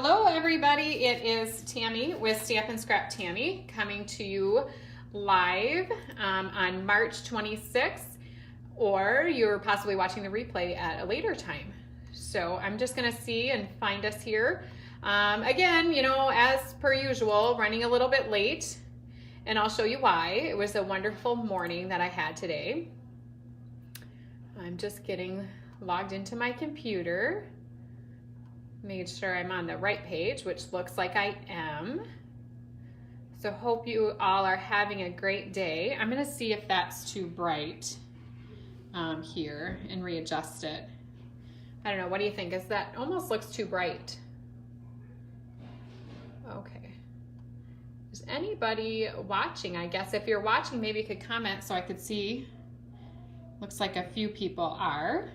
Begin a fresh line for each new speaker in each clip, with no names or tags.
Hello everybody, it is Tammy with Stamp and Scrap Tammy coming to you live on March 26th, or you're possibly watching the replay at a later time. So I'm just gonna see and find us here. Again, you know, as per usual, running a little bit late, and I'll show you why. It was a wonderful morning that I had today. I'm just getting logged into my computer. Made sure I'm on the right page, which looks like I am. So hope you all are having a great day. I'm gonna see if that's too bright here and readjust it. I don't know, what do you think? Is that almost looks too bright? Okay. Is anybody watching? I guess if you're watching, maybe you could comment so I could see. Looks like a few people are.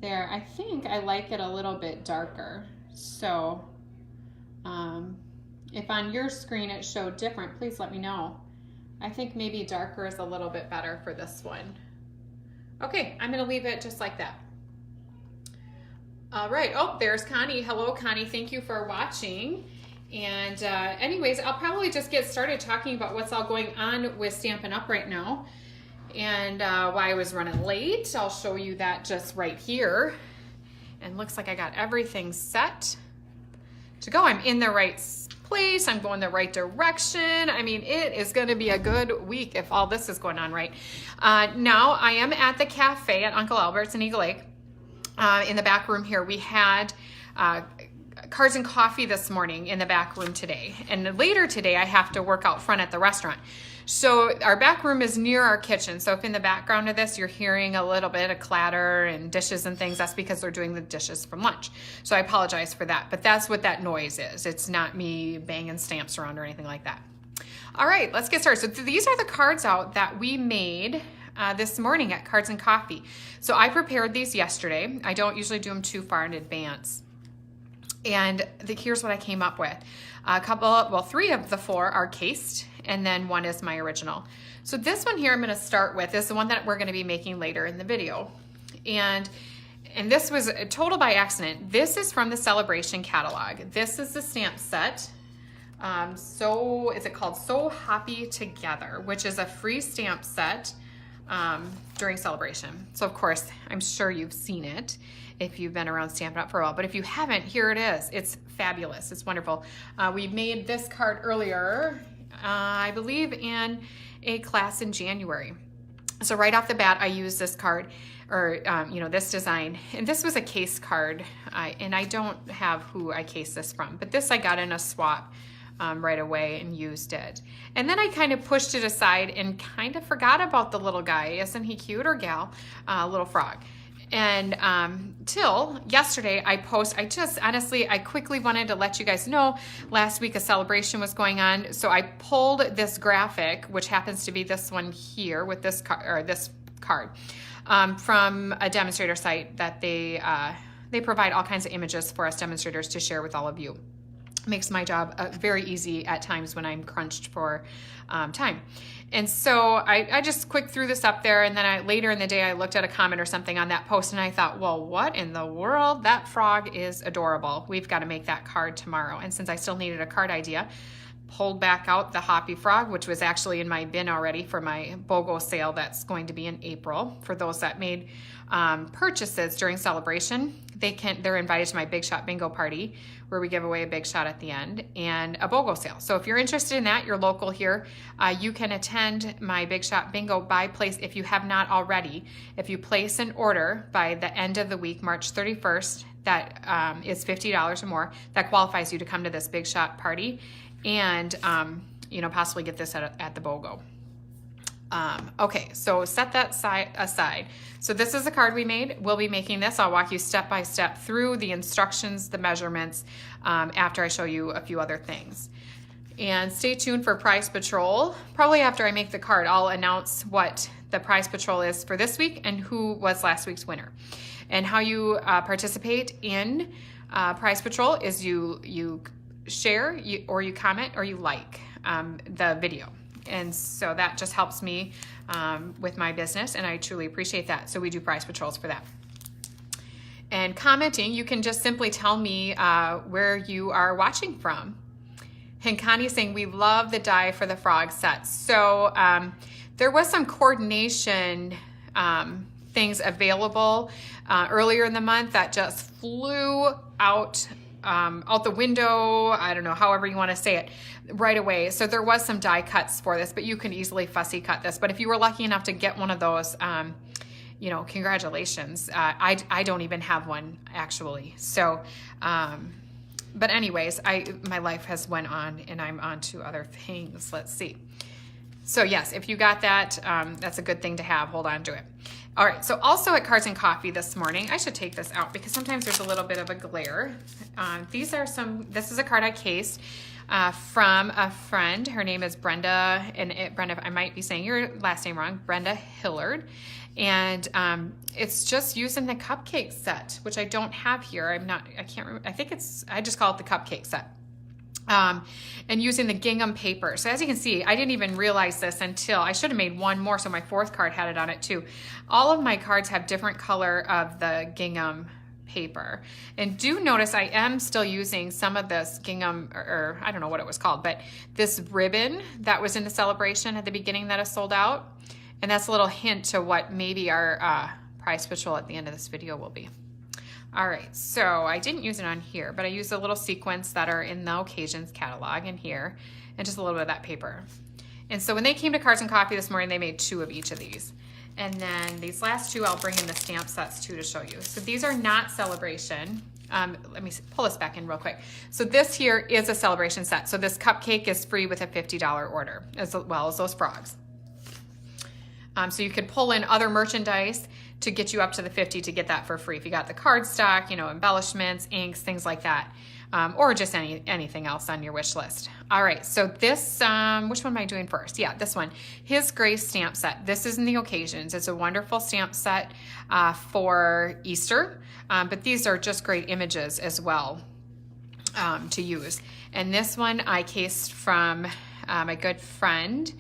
There, I think I like it a little bit darker. So if on your screen it showed different, please let me know. I think maybe darker is a little bit better for this one. Okay, I'm gonna leave it just like that. All right, oh, there's Connie. Hello, Connie, thank you for watching. And anyways, I'll probably just get started talking about what's all going on with Stampin' Up! Right now. And why I was running late. I'll show you that just right here. And looks like I got everything set to go. I'm in the right place. I'm going the right direction. I mean, it is going to be a good week if all this is going on right. Now I am at the cafe at Uncle Albert's in Eagle Lake. In the back room here, we had cards and coffee this morning in the back room today. And later today, I have to work out front at the restaurant. So our back room is near our kitchen. So if in the background of this, you're hearing a little bit of clatter and dishes and things, that's because they're doing the dishes from lunch. So I apologize for that, but that's what that noise is. It's not me banging stamps around or anything like that. All right, let's get started. So these are the cards out that we made this morning at Cards and Coffee. So I prepared these yesterday. I don't usually do them too far in advance. And here's what I came up with. Three of the four are cased, and then one is my original. So this one here I'm gonna start with is the one that we're gonna be making later in the video. And this was a total by accident. This is from the Celebration catalog. This is the stamp set. Is it called So Happy Together, which is a free stamp set during Celebration. So of course, I'm sure you've seen it if you've been around Stampin' Up! For a while, but if you haven't, here it is. It's fabulous, it's wonderful. We made this card earlier, I believe in a class in January. So right off the bat, I used this card, or this design, and this was a case card, and I don't have who I cased this from, but this I got in a swap right away and used it. And then I kind of pushed it aside and kind of forgot about the little guy. Isn't he cute, or gal? Little frog. And till yesterday, I quickly wanted to let you guys know last week a celebration was going on. So I pulled this graphic, which happens to be this one here with this card, from a demonstrator site that they provide all kinds of images for us demonstrators to share with all of you. Makes my job very easy at times when I'm crunched for time. And so I just quick threw this up there, and then later in the day I looked at a comment or something on that post, and I thought, well, what in the world? That frog is adorable. We've got to make that card tomorrow. And since I still needed a card idea, pulled back out the Hoppy Frog, which was actually in my bin already for my BOGO sale that's going to be in April. For those that made purchases during Celebration, they're invited to my Big Shot Bingo party, where we give away a big shot at the end, and a BOGO sale. So if you're interested in that, you're local here, you can attend my Big Shot Bingo by place if you have not already. If you place an order by the end of the week, March 31st, that is $50 or more, that qualifies you to come to this Big Shot party and possibly get this at the BOGO. Okay, so set that aside. So this is the card we made. We'll be making this. I'll walk you step by step through the instructions, the measurements, after I show you a few other things. And stay tuned for Prize Patrol. Probably after I make the card, I'll announce what the Prize Patrol is for this week and who was last week's winner. And how you participate in Prize Patrol is you share, or you comment, or you like the video. And so that just helps me with my business, and I truly appreciate that. So we do prize patrols for that. and commenting. You can just simply tell me where you are watching from. And Connie's saying, we love the die for the frog set. So there was some coordination things available earlier in the month that just flew out the window, I don't know, however you want to say it, right away. So there was some die cuts for this, but you can easily fussy cut this. But if you were lucky enough to get one of those, you know, congratulations. I don't even have one, actually. So, but anyways, my life has went on and I'm on to other things. Let's see. So yes, if you got that, that's a good thing to have. Hold on to it. All right, so also at Cards and Coffee this morning, I should take this out because sometimes there's a little bit of a glare. This is a card I cased from a friend. Her name is Brenda, and Brenda, I might be saying your last name wrong, Brenda Hillard. And it's just using the cupcake set, which I don't have here. I can't remember. I just call it the cupcake set. And using the gingham paper. So as you can see, I didn't even realize this until I should have made one more. So my fourth card had it on it too. All of my cards have different color of the gingham paper. And do notice I am still using some of this gingham, or I don't know what it was called, but this ribbon that was in the celebration at the beginning that is sold out. And that's a little hint to what maybe our prize patrol at the end of this video will be. All right, so I didn't use it on here, but I used a little sequins that are in the occasions catalog in here, and just a little bit of that paper. And so when they came to Cards and Coffee this morning, they made 2 of each of these. And then these last 2, I'll bring in the stamp sets too to show you. So these are not celebration. Let me pull this back in real quick. So this here is a celebration set. So this cupcake is free with a $50 order, as well as those frogs. So you could pull in other merchandise to get you up to the 50 to get that for free. If you got the card stock, you know, embellishments, inks, things like that, or just anything else on your wish list. All right, so this, which one am I doing first? Yeah, this one, His Grace stamp set. This is in the occasions. It's a wonderful stamp set for Easter, but these are just great images as well to use. And this one I cased from my good friend,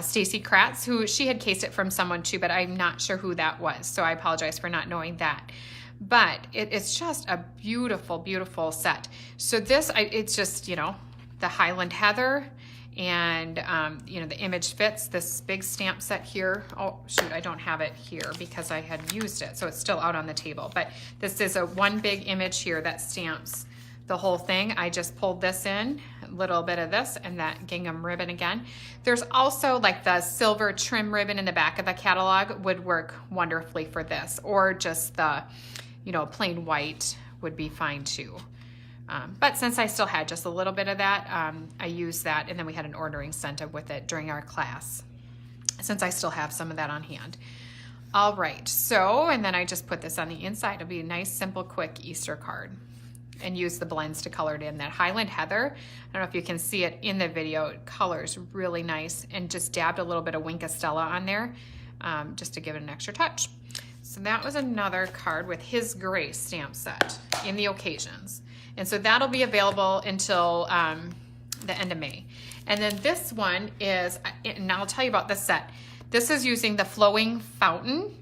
Stacy Kratz, who she had cased it from someone too, but I'm not sure who that was. So I apologize for not knowing that. But it's just a beautiful, beautiful set. So this, it's just, you know, the Highland Heather and, you know, the image fits this big stamp set here. Oh, shoot, I don't have it here because I had used it. So it's still out on the table. But this is one big image here that stamps the whole thing. I just pulled this in, a little bit of this and that gingham ribbon again. There's also like the silver trim ribbon in the back of the catalog would work wonderfully for this, or just the, you know, plain white would be fine too. But since I still had just a little bit of that, I used that, and then we had an ordering incentive with it during our class, since I still have some of that on hand. All right, so, and then I just put this on the inside. It'll be a nice, simple, quick Easter card. And use the blends to color it in. That Highland Heather, I don't know if you can see it in the video, it colors really nice, and just dabbed a little bit of Winka Stella on there just to give it an extra touch. So that was another card with His Grace stamp set in the occasions. And so that'll be available until the end of May. And then this one is, and I'll tell you about this set. This is using the Flowing Fountain,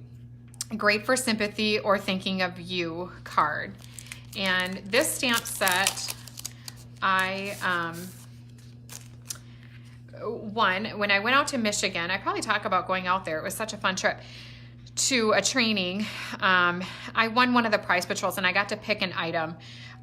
great for sympathy or thinking of you card. And this stamp set, I won when I went out to Michigan. I probably talk about going out there. It was such a fun trip to a training. I won one of the prize patrols and I got to pick an item.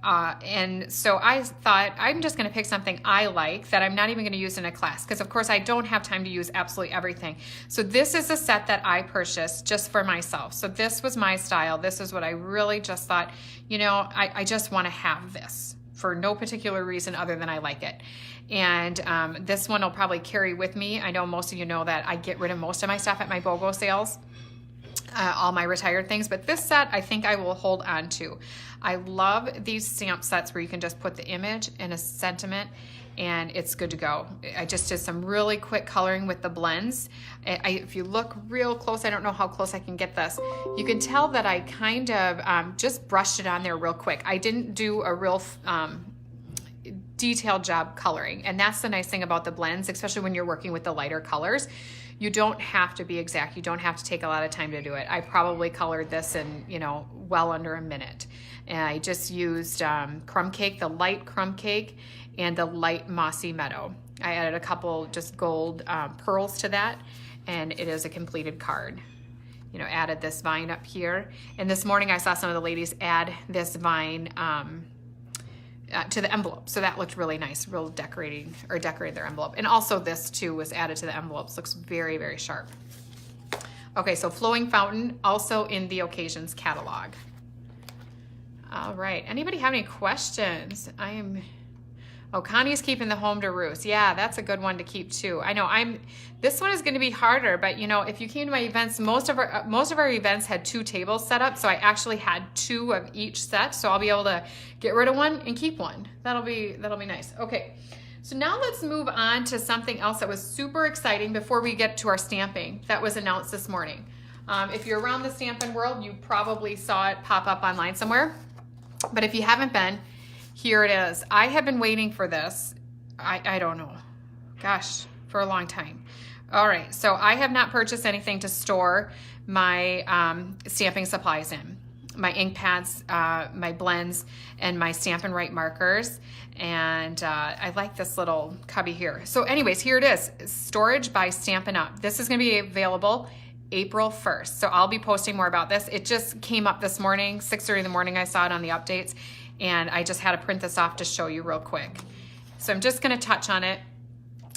And so I thought, I'm just going to pick something I like that I'm not even going to use in a class, because of course I don't have time to use absolutely everything. So this is a set that I purchased just for myself. So this was my style. This is what I really just thought, you know, I just want to have this for no particular reason other than I like it. And this one will probably carry with me. I know most of you know that I get rid of most of my stuff at my BOGO sales. All my retired things, but this set I think I will hold on to. I love these stamp sets where you can just put the image and a sentiment and it's good to go. I just did some really quick coloring with the blends. If you look real close, I don't know how close I can get this, you can tell that I kind of just brushed it on there real quick. I didn't do a real detailed job coloring, and that's the nice thing about the blends, especially when you're working with the lighter colors. You don't have to be exact. You don't have to take a lot of time to do it. I probably colored this in, you know, well under a minute. And I just used crumb cake, the light crumb cake, and the light mossy meadow. I added a couple just gold pearls to that, and it is a completed card. You know, added this vine up here. And this morning I saw some of the ladies add this vine to the envelope. So that looked really nice, real decorated their envelope. And also this too was added to the envelopes. Looks very, very sharp. Okay, so flowing fountain, also in the occasions catalog. All right, anybody have any questions? Oh, Connie's keeping the home to roost. Yeah, that's a good one to keep too. I know this one is going to be harder, but you know, if you came to my events, most of our events had 2 tables set up. So I actually had 2 of each set. So I'll be able to get rid of one and keep one. That'll be nice. Okay. So now let's move on to something else that was super exciting before we get to our stamping that was announced this morning. If you're around the stamping world, you probably saw it pop up online somewhere. But if you haven't been, here it is. I have been waiting for this, I don't know, gosh, for a long time. All right, so I have not purchased anything to store my stamping supplies in. My ink pads, my blends, and my Stampin' Write markers. And I like this little cubby here. So anyways, here it is, storage by Stampin' Up. This is gonna be available April 1st. So I'll be posting more about this. It just came up this morning, 6:30 in the morning, I saw it on the updates. And I just had to print this off to show you real quick. So I'm just gonna touch on it.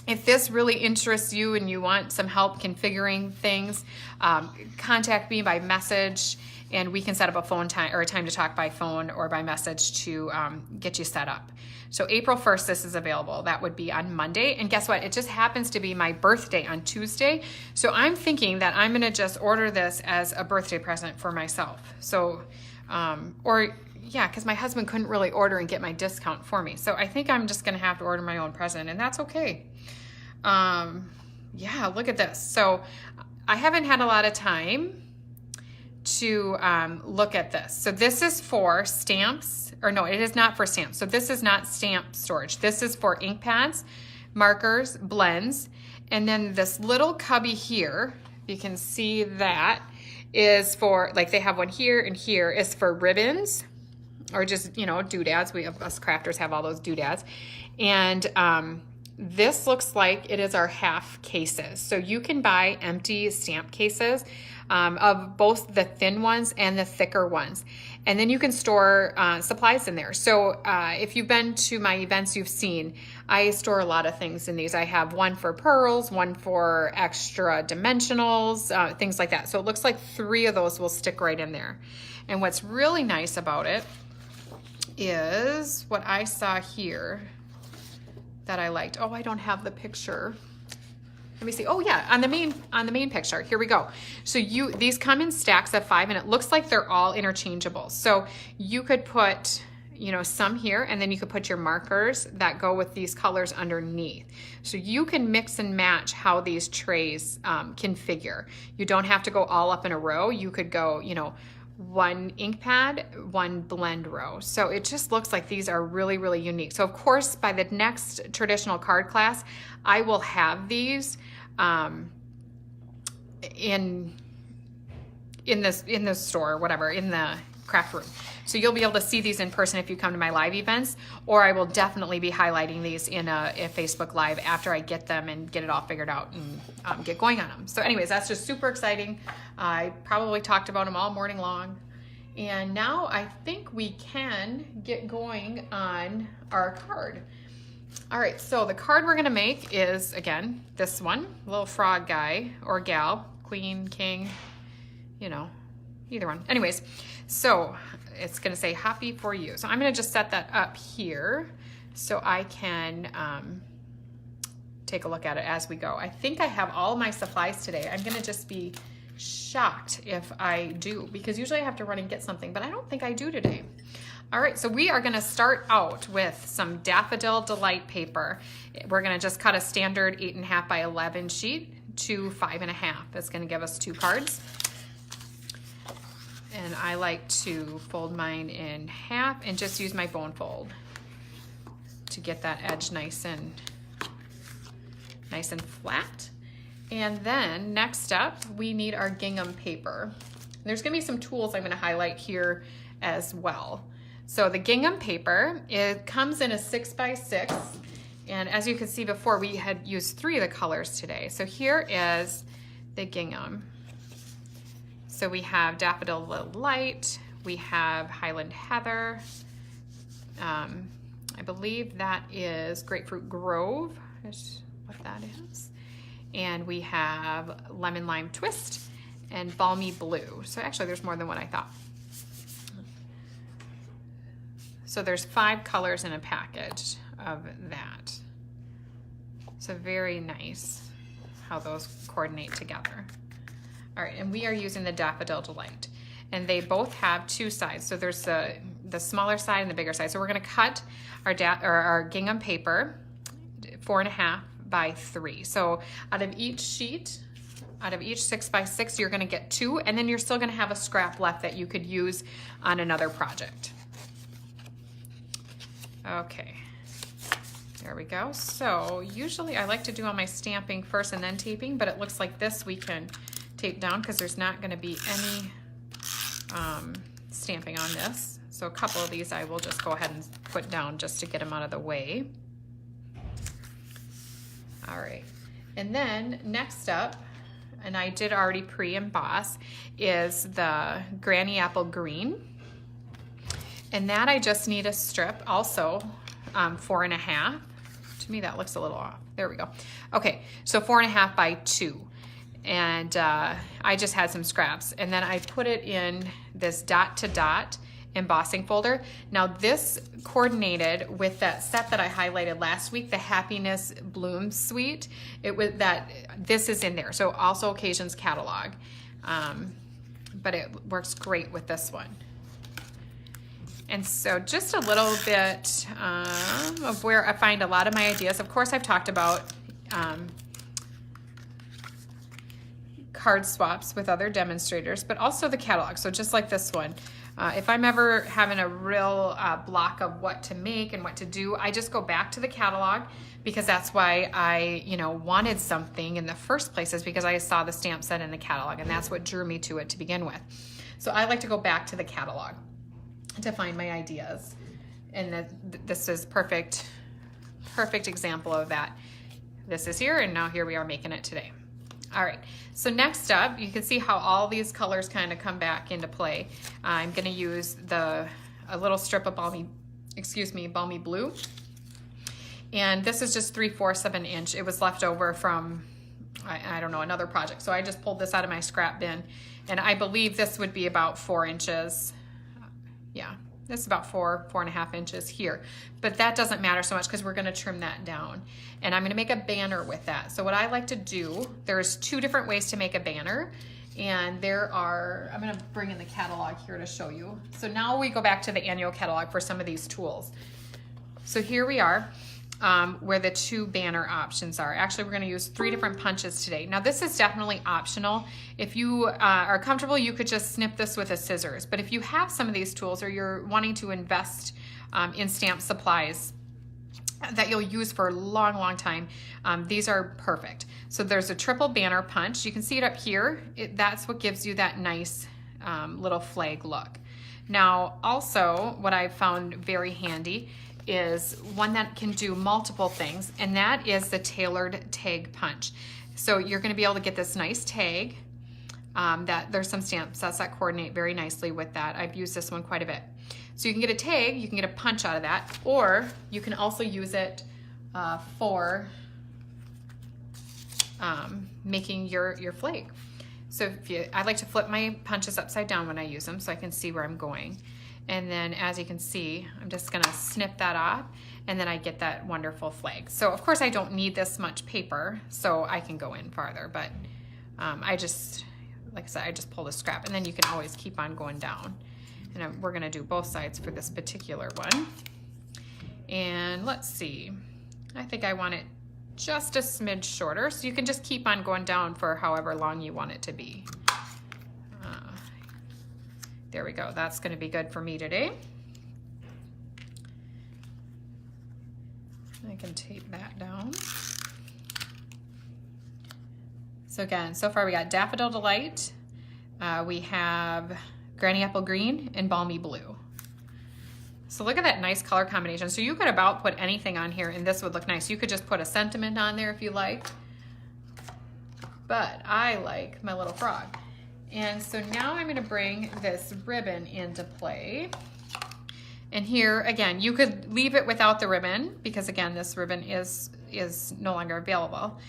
If this really interests you and you want some help configuring things, contact me by message and we can set up a phone time or a time to talk by phone or by message to get you set up. So April 1st, this is available. That would be on Monday. And guess what? It just happens to be my birthday on Tuesday. So I'm thinking that I'm gonna just order this as a birthday present for myself. So, yeah, because my husband couldn't really order and get my discount for me. So I think I'm just going to have to order my own present, and that's okay. Yeah, look at this. So I haven't had a lot of time to look at this. So this is for stamps, or no, it is not for stamps. So this is not stamp storage. This is for ink pads, markers, blends, and then this little cubby here, you can see that, is for, like they have one here and here, is for ribbons, or just, you know, doodads. Us crafters have all those doodads. And this looks like it is our half cases. So you can buy empty stamp cases of both the thin ones and the thicker ones. And then you can store supplies in there. So if you've been to my events, you've seen, I store a lot of things in these. I have one for pearls, one for extra dimensionals, things like that. So it looks like 3 of those will stick right in there. And what's really nice about it is what I saw here that I liked. Oh, I don't have the picture. Let me see. Oh yeah, on the main picture. Here we go. So these come in stacks of 5 and it looks like they're all interchangeable. So you could put, you know, some here and then you could put your markers that go with these colors underneath. So you can mix and match how these trays configure. You don't have to go all up in a row. You could go, you know, 1 ink pad, 1 blend row. So it just looks like these are really, really unique. So of course, by the next traditional card class, I will have these in the store, whatever, in the craft room. So you'll be able to see these in person if you come to my live events, or I will definitely be highlighting these in a Facebook Live after I get them and get it all figured out and get going on them. So anyways, that's just super exciting. I probably talked about them all morning long. And now I think we can get going on our card. All right, so the card we're gonna make is, again, this one, little frog guy or gal, queen, king, you know, either one. Anyways, so it's gonna say happy for you. So I'm gonna just set that up here so I can take a look at it as we go. I think I have all my supplies today. I'm gonna just be shocked if I do, because usually I have to run and get something, but I don't think I do today. All right, so we are gonna start out with some Daffodil Delight paper. We're gonna just cut a standard 8.5 by 11 sheet to 5.5. That's gonna give us 2 cards. And I like to fold mine in half and just use my bone fold to get that edge nice and flat. And then next up, we need our gingham paper. There's gonna be some tools I'm gonna highlight here as well. So the gingham paper, it comes in a 6x6. And as you can see before, we had used 3 of the colors today. So here is the gingham. So we have Daffodil Light, we have Highland Heather, I believe that is Grapefruit Grove, is what that is. And we have Lemon Lime Twist and Balmy Blue. So actually there's more than what I thought. So there's 5 colors in a package of that. So very nice how those coordinate together. All right, and we are using the Daffodil Delight. And they both have 2 sides. So there's the smaller side and the bigger side. So we're gonna cut our gingham paper 4.5 by 3. So out of each sheet, out of each 6x6, you're gonna get 2, and then you're still gonna have a scrap left that you could use on another project. Okay, there we go. So usually I like to do all my stamping first and then taping, but it looks like this we can tape down because there's not gonna be any stamping on this. So a couple of these I will just go ahead and put down just to get them out of the way. All right, and then next up, and I did already pre-emboss, is the Granny Apple Green. And that I just need a strip, also 4.5. To me that looks a little off. There we go. Okay, so 4.5 by 2. And I just had some scraps. And then I put it in this dot to dot embossing folder. Now this coordinated with that set that I highlighted last week, the Happiness Bloom Suite. It was that, this is in there. So also Occasions catalog. But it works great with this one. And so just a little bit of where I find a lot of my ideas. Of course, I've talked about card swaps with other demonstrators, but also the catalog. So just like this one, if I'm ever having a real block of what to make and what to do, I just go back to the catalog, because that's why I, wanted something in the first place, is because I saw the stamp set in the catalog, and that's what drew me to it to begin with. So I like to go back to the catalog to find my ideas, and this is perfect example of that. This is here, and now here we are making it today. All right, so next up, you can see how all these colors kind of come back into play. I'm gonna use a little strip of Balmy Blue, and this is just 3/4 of an inch. It was left over from, I don't know, another project. So I just pulled this out of my scrap bin, and I believe this would be about 4 inches. Yeah, this is about 4.5 inches here, but that doesn't matter so much because we're gonna trim that down. And I'm gonna make a banner with that. So what I like to do, there's 2 different ways to make a banner, and I'm gonna bring in the catalog here to show you. So now we go back to the annual catalog for some of these tools. So here we are, where the 2 banner options are. Actually, we're gonna use 3 different punches today. Now this is definitely optional. If you are comfortable, you could just snip this with a scissors. But if you have some of these tools, or you're wanting to invest in stamp supplies that you'll use for a long, long time, these are perfect. So there's a triple banner punch. You can see it up here. That's what gives you that nice little flag look. Now, also, what I found very handy is one that can do multiple things, and that is the tailored tag punch. So you're going to be able to get this nice tag. That there's some stamp sets that coordinate very nicely with that. I've used this one quite a bit. So you can get a tag, you can get a punch out of that, or you can also use it for making your flag. So I like to flip my punches upside down when I use them so I can see where I'm going. And then as you can see, I'm just gonna snip that off, and then I get that wonderful flag. So of course I don't need this much paper, so I can go in farther, but I just, like I said, I just pull the scrap, and then you can always keep on going down. And we're gonna do both sides for this particular one. And let's see, I think I want it just a smidge shorter, so you can just keep on going down for however long you want it to be. There we go, that's gonna be good for me today. I can tape that down. So again, so far we got Daffodil Delight, we have Granny Apple Green, and Balmy Blue. So look at that nice color combination. So you could about put anything on here and this would look nice. You could just put a sentiment on there if you like. But I like my little frog. And so now I'm gonna bring this ribbon into play. And here, again, you could leave it without the ribbon because again, this ribbon is no longer available.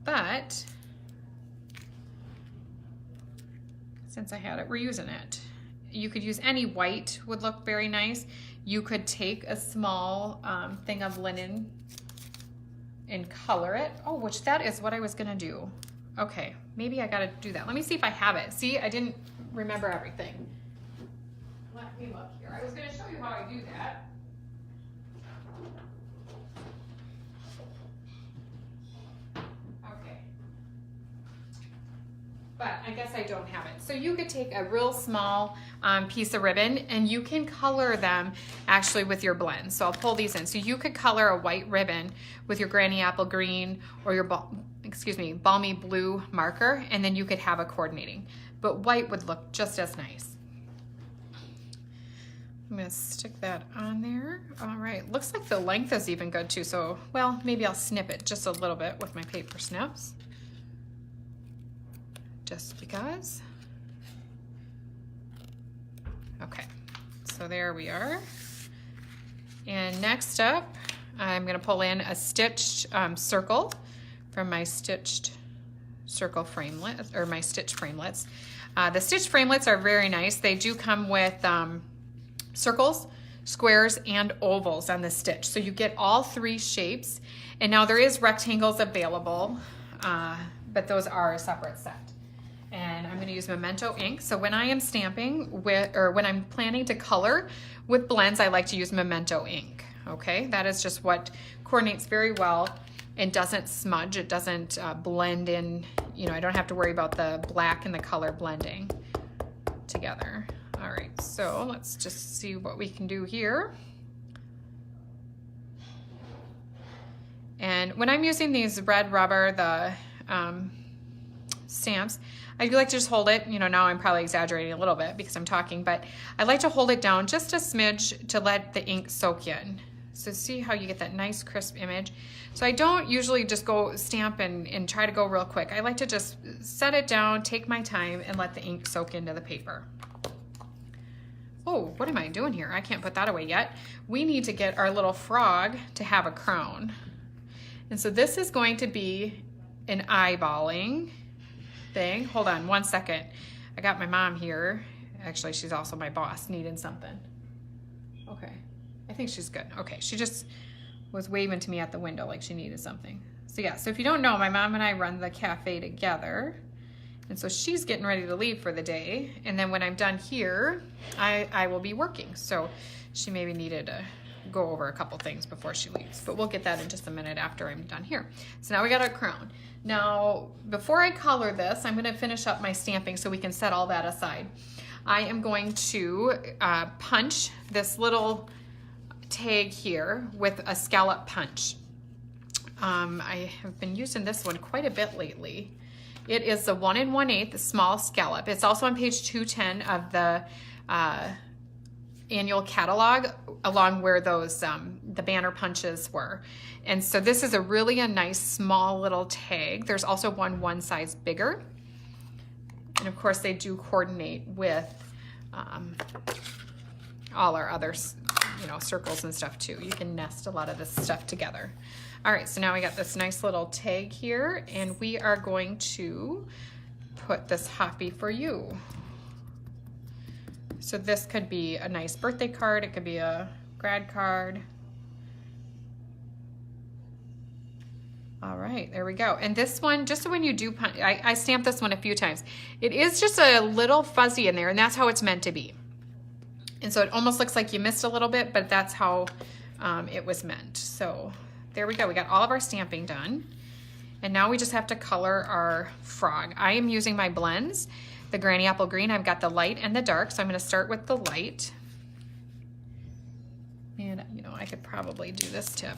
But since I had it, we're using it. You could use any white, would look very nice. You could take a small thing of linen and color it. Oh, which that is what I was gonna do. Okay, maybe I gotta do that. Let me see if I have it. See, I didn't remember everything. Let me look here. I was gonna show you how I do that. But I guess I don't have it. So you could take a real small piece of ribbon and you can color them actually with your blend. So I'll pull these in. So you could color a white ribbon with your Granny Apple Green or your, Balmy Blue marker, and then you could have a coordinating. But white would look just as nice. I'm gonna stick that on there. All right, looks like the length is even good too. So, well, maybe I'll snip it just a little bit with my paper snips. Just because. Okay, so there we are. And next up, I'm gonna pull in a stitched circle from my stitched circle framelit, or my stitch framelits. The stitch framelits are very nice. They do come with circles, squares, and ovals on the stitch. So you get all three shapes. And now there is rectangles available, but those are a separate set. And I'm gonna use Memento ink. So when I am stamping with, or when I'm planning to color with blends, I like to use Memento ink, okay? That is just what coordinates very well and doesn't smudge. It doesn't blend in, you know, I don't have to worry about the black and the color blending together. All right, so let's just see what we can do here. And when I'm using these red rubber, the stamps, I do like to just hold it, you know, now I'm probably exaggerating a little bit because I'm talking, but I like to hold it down just a smidge to let the ink soak in. So see how you get that nice crisp image. So I don't usually just go stamp and try to go real quick. I like to just set it down, take my time, and let the ink soak into the paper. Oh, what am I doing here? I can't put that away yet. We need to get our little frog to have a crown. And so this is going to be an eyeballing thing. Hold on one second. I got my mom here. Actually, she's also my boss, needing something. Okay, I think she's good. Okay, she just was waving to me at the window like she needed something. So yeah, so if you don't know, my mom and I run the cafe together. And so she's getting ready to leave for the day. And then when I'm done here, I will be working. So she maybe needed to go over a couple things before she leaves, but we'll get that in just a minute after I'm done here. So now we got our crown. Now, before I color this, I'm gonna finish up my stamping so we can set all that aside. I am going to punch this little tag here with a scallop punch. I have been using this one quite a bit lately. It is the 1 1/8 small scallop. It's also on page 210 of the annual catalog, along where those the banner punches were. And so this is a really nice small little tag. There's also one size bigger. And of course they do coordinate with all our other, you know, circles and stuff too. You can nest a lot of this stuff together. All right, so now we got this nice little tag here, and we are going to put this Happy for You. So this could be a nice birthday card. It could be a grad card. All right, there we go. And this one, just so when you do punch, I stamped this one a few times. It is just a little fuzzy in there, and that's how it's meant to be. And so it almost looks like you missed a little bit, but that's how it was meant. So there we go. We got all of our stamping done. And now we just have to color our frog. I am using my blends. The Granny Apple Green, I've got the light and the dark, so I'm gonna start with the light. And you know, I could probably do this tip.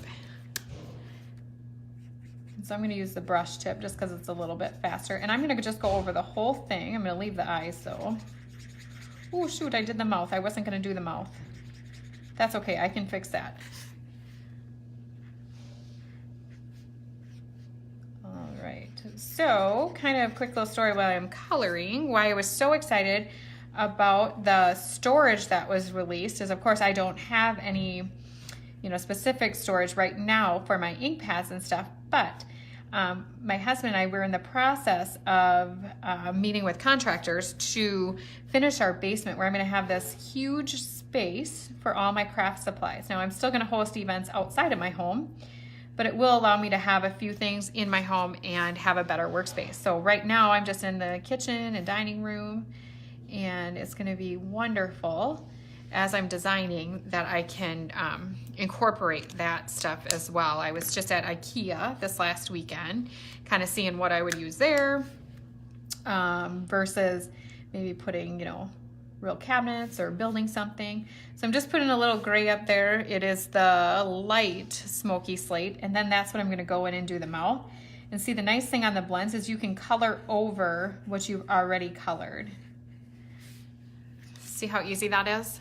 So I'm gonna use the brush tip just because it's a little bit faster. And I'm gonna just go over the whole thing. I'm gonna leave the eyes though. Oh shoot, I did the mouth. I wasn't gonna do the mouth. That's okay, I can fix that. All right, so kind of quick little story while I'm coloring, why I was so excited about the storage that was released is, of course, I don't have any, you know, specific storage right now for my ink pads and stuff, but my husband and I were in the process of meeting with contractors to finish our basement, where I'm going to have this huge space for all my craft supplies. Now, I'm still going to host events outside of my home, but it will allow me to have a few things in my home and have a better workspace. So right now I'm just in the kitchen and dining room, and it's going to be wonderful as I'm designing that I can incorporate that stuff as well. I was just at IKEA this last weekend, kind of seeing what I would use there versus maybe putting, you know, real cabinets or building something. So I'm just putting a little gray up there. It is the light smoky slate, and then that's what I'm gonna go in and do the mouth. And see, the nice thing on the blends is you can color over what you've already colored. See how easy that is?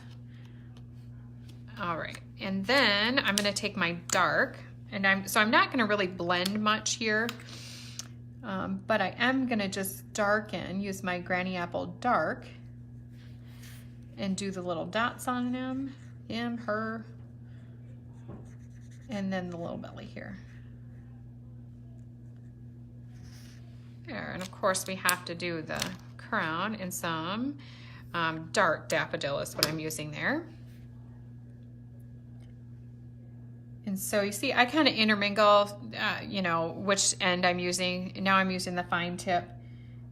All right, and then I'm gonna take my dark, and I'm not gonna really blend much here, but I am gonna just darken, use my Granny Apple Dark, and do the little dots on him, her, and then the little belly here. There, and of course we have to do the crown in some dark daffodil is what I'm using there. And so you see, I kind of intermingle, you know, which end I'm using. Now I'm using the fine tip.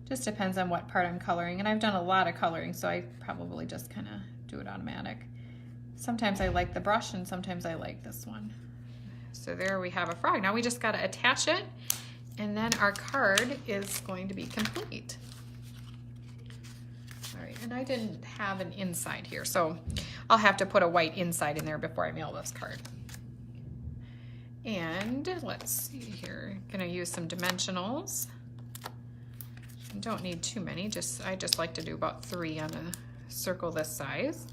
Just depends on what part I'm coloring. And I've done a lot of coloring, so I probably just kind of do it automatic. Sometimes I like the brush and sometimes I like this one. So there we have a frog. Now we just got to attach it, and then our card is going to be complete. All right, and I didn't have an inside here, so I'll have to put a white inside in there before I mail this card. And let's see here, gonna use some dimensionals. Don't need too many, I just like to do about 3 on a circle this size.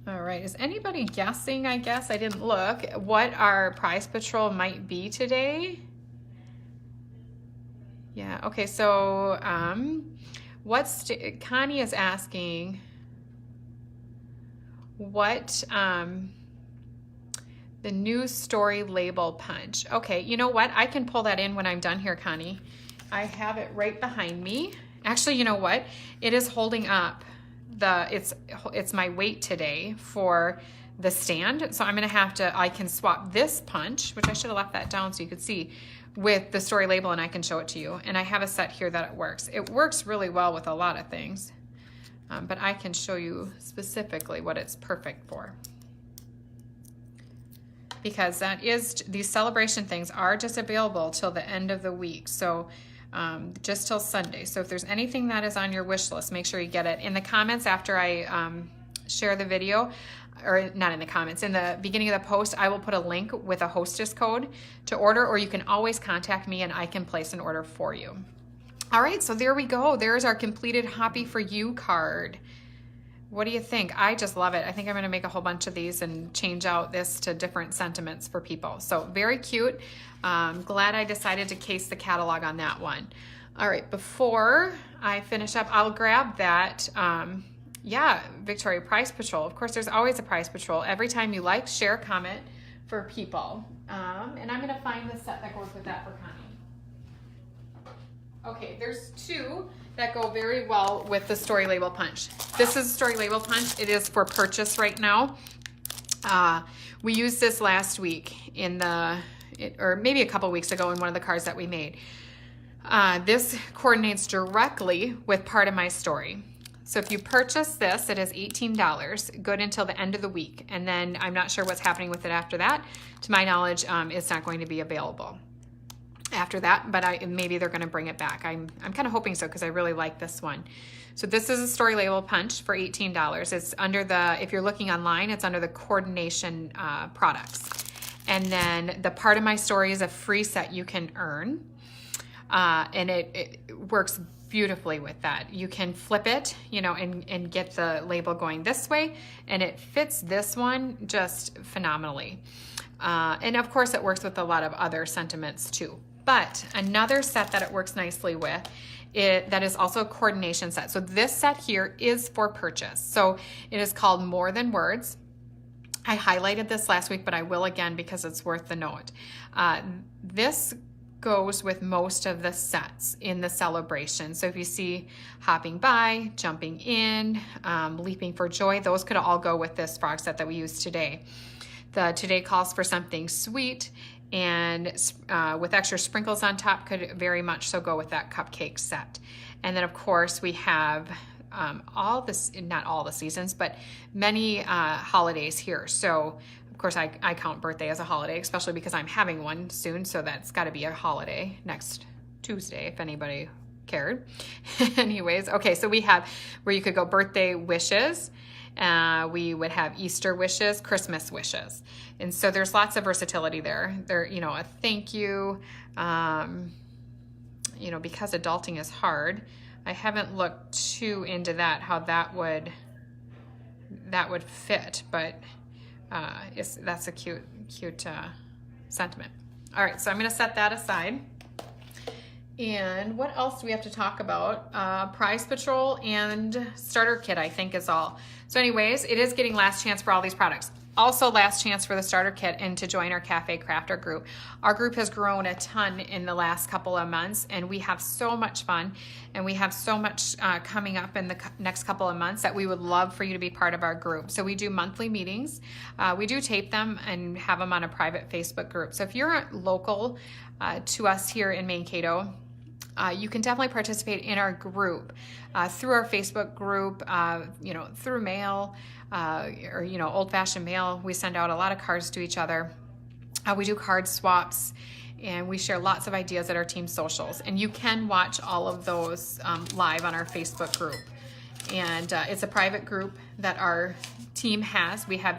All right, is anybody guessing, I guess, I didn't look, what our prize patrol might be today? Yeah, okay, so Connie is asking what the new story label punch. Okay, you know what? I can pull that in when I'm done here, Connie. I have it right behind me. Actually, you know what? It is holding up it's my weight today for the stand. So I'm gonna have to, I can swap this punch, which I should have left that down so you could see, with the story label, and I can show it to you. And I have a set here that it works. It works really well with a lot of things, but I can show you specifically what it's perfect for. Because that is, these celebration things are just available till the end of the week. So just till Sunday. So if there's anything that is on your wish list, make sure you get it. In the comments after I share the video, or not in the comments, in the beginning of the post, I will put a link with a hostess code to order, or you can always contact me and I can place an order for you. All right, so there we go. There's our completed Happy For You card. What do you think? I just love it. I think I'm gonna make a whole bunch of these and change out this to different sentiments for people. So very cute. Glad I decided to case the catalog on that one. All right, before I finish up, I'll grab that, yeah, Victoria Prize Patrol. Of course, there's always a Prize Patrol. Every time you like, share, comment for people. And I'm gonna find the set that goes with that for Connie. Okay, there's 2 that go very well with the story label punch. This is a story label punch. It is for purchase right now. We used this last week or maybe a couple weeks ago in one of the cards that we made. This coordinates directly with part of my story. So if you purchase this, it is $18, good until the end of the week. And then I'm not sure what's happening with it after that. To my knowledge, it's not going to be available after that, but maybe they're gonna bring it back. I'm kind of hoping so, because I really like this one. So this is a story label punch for $18. It's under the, if you're looking online, it's under the coordination products. And then the part of my story is a free set you can earn. And it works beautifully with that. You can flip it, you know, and get the label going this way, and it fits this one just phenomenally. And of course it works with a lot of other sentiments too. But another set that it works nicely with, that is also a coordination set. So this set here is for purchase. So it is called More Than Words. I highlighted this last week, but I will again because it's worth the note. This goes with most of the sets in the celebration. So if you see hopping by, jumping in, leaping for joy, those could all go with this frog set that we use today. The today calls for something sweet, and with extra sprinkles on top could very much so go with that cupcake set. And then of course we have all this, not all the seasons, but many holidays here. So of course I count birthday as a holiday, especially because I'm having one soon. So that's got to be a holiday next Tuesday, if anybody cared. Anyways, okay, so we have where you could go birthday wishes. We would have Easter wishes, Christmas wishes. And so there's lots of versatility there. There, you know, a thank you, you know, because adulting is hard. I haven't looked too into that, how that would fit, but that's a cute sentiment. All right, so I'm gonna set that aside. And what else do we have to talk about? Prize Patrol and Starter Kit, I think, is all. So anyways, it is getting last chance for all these products. Also last chance for the Starter Kit and to join our Cafe Crafter group. Our group has grown a ton in the last couple of months, and we have so much fun, and we have so much coming up in the next couple of months that we would love for you to be part of our group. So we do monthly meetings. We do tape them and have them on a private Facebook group. So if you're local to us here in Mankato, you can definitely participate in our group through our Facebook group, you know, through mail, or, you know, old-fashioned mail. We send out a lot of cards to each other. We do card swaps, and we share lots of ideas at our team socials. And you can watch all of those live on our Facebook group. And it's a private group that our team has. We have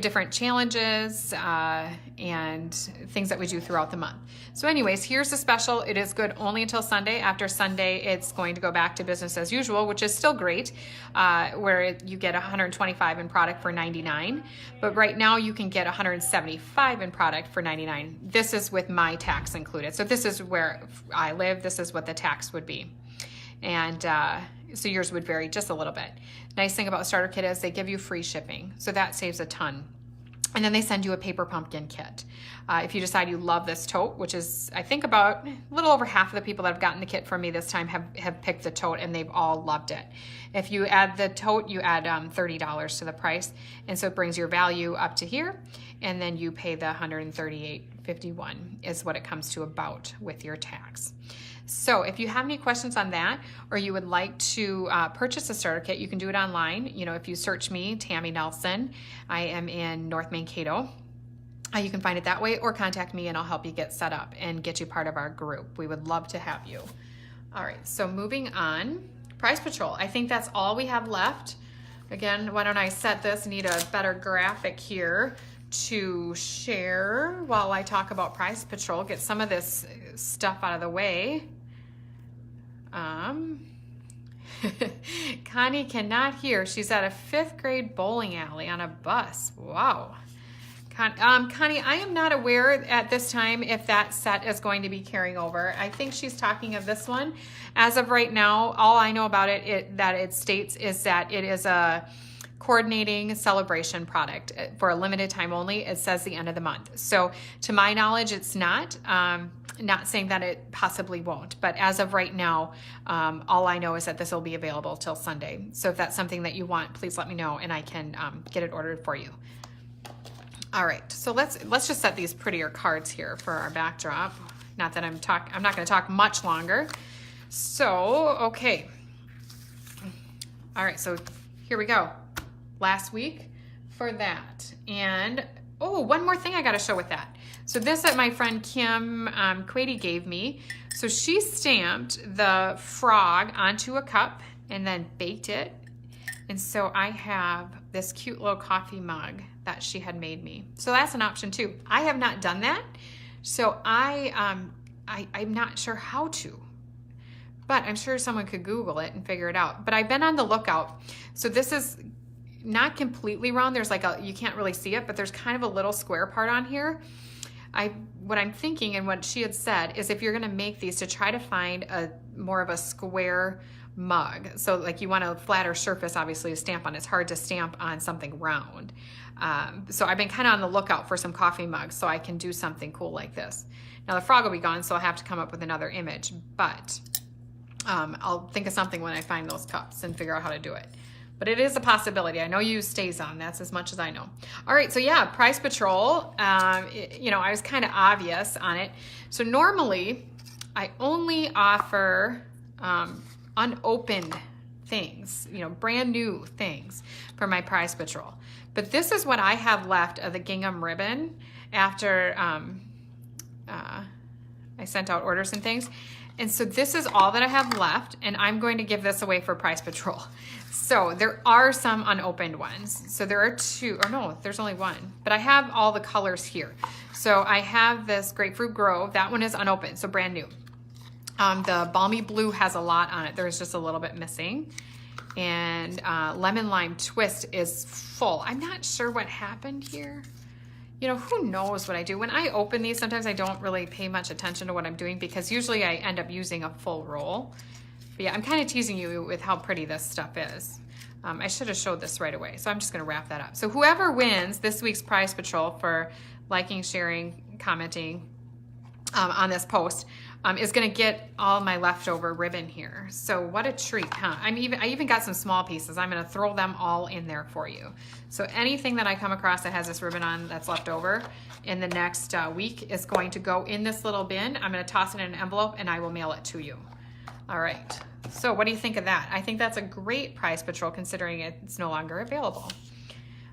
different challenges and things that we do throughout the month. So anyways, here's the special. It is good only until Sunday. After Sunday, it's going to go back to business as usual, which is still great, where you get 125 in product for 99. But right now you can get 175 in product for 99. This is with my tax included. So this is where I live. This is what the tax would be. And so yours would vary just a little bit. Nice thing about Starter Kit is they give you free shipping. So that saves a ton. And then they send you a paper pumpkin kit. If you decide you love this tote, which is, I think, about a little over half of the people that have gotten the kit from me this time have picked the tote, and they've all loved it. If you add the tote, you add $30 to the price. And so it brings your value up to here. And then you pay the $138.51 is what it comes to about with your tax. So if you have any questions on that, or you would like to purchase a starter kit, you can do it online. You know, if you search me, Tammy Nelson, I am in North Mankato. You can find it that way, or contact me and I'll help you get set up and get you part of our group. We would love to have you. All right, so moving on, Prize Patrol. I think that's all we have left. Again, why don't I set this? Need a better graphic here to share while I talk about Prize Patrol, get some of this stuff out of the way. Connie cannot hear. She's at a 5th grade bowling alley on a bus. Wow. Connie, I am not aware at this time if that set is going to be carrying over. I think she's talking of this one. As of right now, all I know about it that it states is that it is a coordinating celebration product for a limited time only. It says the end of the month. So to my knowledge, it's not saying that it possibly won't, but as of right now, all I know is that this will be available till Sunday. So if that's something that you want, please let me know and I can get it ordered for you. All right, so let's just set these prettier cards here for our backdrop. Not that I'm not going to talk much longer. So, okay. All right, so here we go. Last week for that. And oh, one more thing I got to show with that. So this that my friend Kim Quady gave me. So she stamped the frog onto a cup and then baked it. And so I have this cute little coffee mug that she had made me. So that's an option too. I have not done that. So I'm not sure how to, but I'm sure someone could Google it and figure it out. But I've been on the lookout. So this is not completely round. There's like you can't really see it, but there's kind of a little square part on here. What I'm thinking and what she had said is if you're gonna make these, to try to find more of a square mug. So like you want a flatter surface, obviously, to stamp on. It's hard to stamp on something round. So I've been kind of on the lookout for some coffee mugs so I can do something cool like this. Now the frog will be gone, so I'll have to come up with another image, but I'll think of something when I find those cups and figure out how to do it. But it is a possibility. I know you use StazOn. That's as much as I know. All right, so yeah, Price Patrol. You know, I was kind of obvious on it. So normally, I only offer unopened things, you know, brand new things for my Price Patrol. But this is what I have left of the gingham ribbon after I sent out orders and things. And so this is all that I have left, and I'm going to give this away for Price Patrol. So there are some unopened ones. So there are two, or no, there's only one, but I have all the colors here. So I have this Grapefruit Grove. That one is unopened, so brand new. The Balmy Blue has a lot on it. There's just a little bit missing. And Lemon Lime Twist is full. I'm not sure what happened here. You know, who knows what I do. When I open these, sometimes I don't really pay much attention to what I'm doing because usually I end up using a full roll. But yeah, I'm kind of teasing you with how pretty this stuff is. I should have showed this right away, so I'm just gonna wrap that up. So whoever wins this week's Prize Patrol for liking, sharing, commenting on this post is gonna get all my leftover ribbon here. So what a treat, huh? I even got some small pieces. I'm gonna throw them all in there for you. So anything that I come across that has this ribbon on that's left over in the next week is going to go in this little bin. I'm gonna toss it in an envelope and I will mail it to you. All right, so what do you think of that? I think that's a great Prize Patrol considering it's no longer available.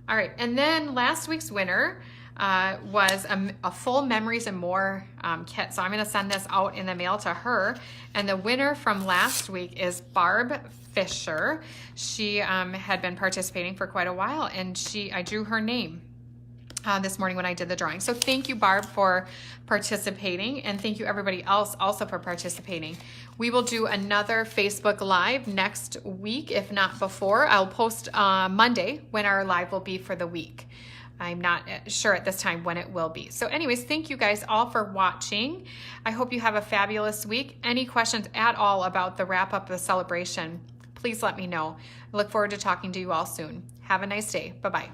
All right, and then last week's winner was a full Memories and More kit. So I'm gonna send this out in the mail to her. And the winner from last week is Barb Fisher. She had been participating for quite a while, and I drew her name this morning when I did the drawing. So thank you, Barb, for participating, and thank you everybody else also for participating. We will do another Facebook Live next week, if not before. I'll post Monday when our live will be for the week. I'm not sure at this time when it will be. So anyways, thank you guys all for watching. I hope you have a fabulous week. Any questions at all about the wrap up of the celebration, please let me know. I look forward to talking to you all soon. Have a nice day. Bye-bye.